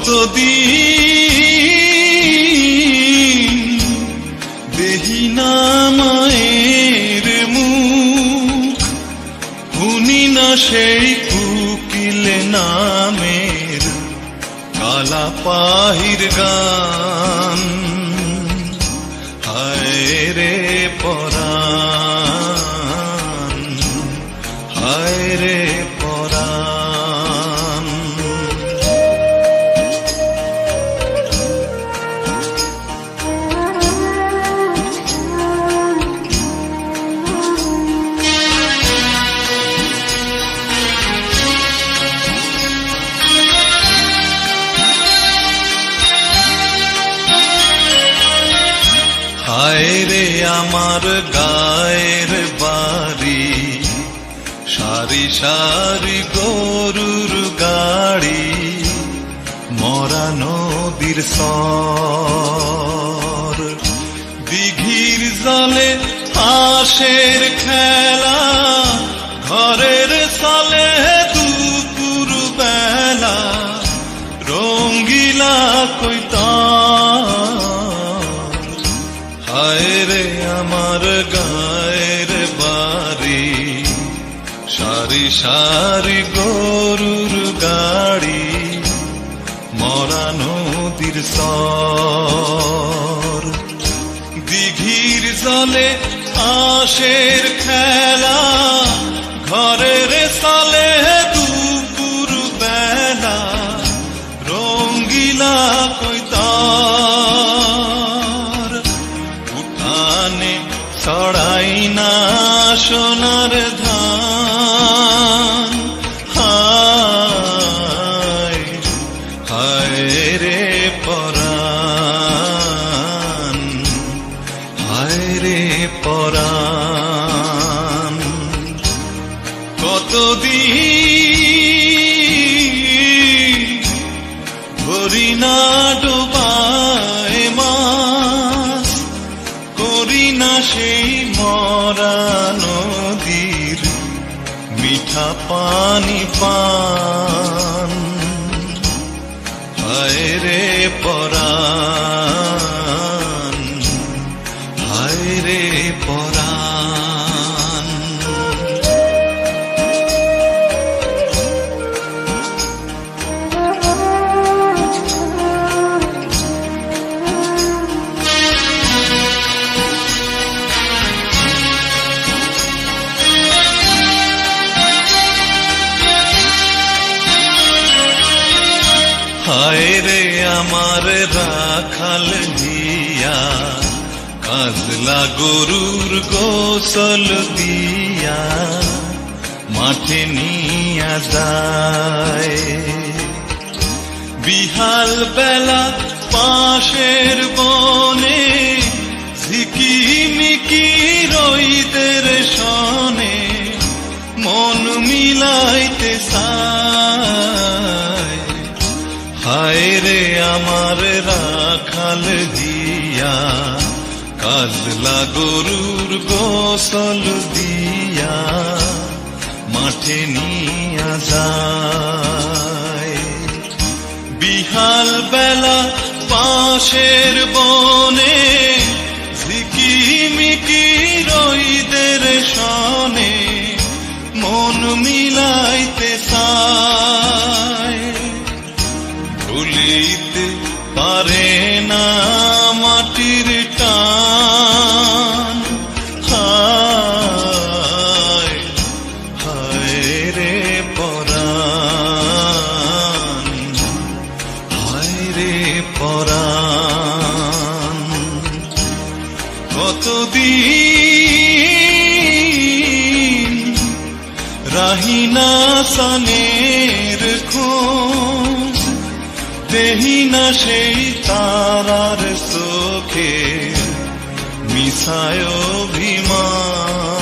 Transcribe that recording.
কতদিন দেহি না মায়ের মুখ, শুনি না সেই কুকিল নামের কালা পাহির গান। হায় রে পরাণ, হায় রে পরাণ। হায় রে আমার গায়ের বাড়ি, সারি সারি গরুর গাড়ি, মরা নদীর সর, দিঘির জলে হাঁসের খেলা, ঘরের সালে দুপুর বেলা, রঙ্গিলা কৈতার। হায় রে আমার গায়ের বাড়ি, সারি সারি গরুর গাড়ি, মরা নদীর সর, দিঘির জলে হাঁসের খেলা, ঘরের সালে দুপুর বেলা, রঙ্গিলা কৈতার। উঠানে ছড়াই না সোনার ধান, হায় হায় রে পরাণ, হায় রে পরাণ। কতদিন ধরি না ডোবায় মাছ, করি না সেই মরা নদীর মিঠা পানি পান। হায় রে পরাণ, হায় রে পরাণ। হায় রে আমার রাখাল দিয়া, কাজলা গরুর গোসল দিয়া, মাঠে নিয়া যায়। বিহাল বেলা পাশের বনে, ঝিকিমিকি রইদের সনে, মন মিলাইতে চায়। হায় রে আমার রাখাল দিয়া, কাজলা গরুর গোসল দিয়া, মাঠে নিয়া যায়। বিহাল বেলা পাশের বনে, ঝিকিমিকি রইদের সনে, মন মিলাইতে চায়। ভুলিতে পারে না মাটির টান, হায় হায় রে পরাণ, হায় রে পরাণ। কতদিন রাহিনা সানের খোঁজ, দেহি না সেই তারার চোখে মিছায় অভিমান।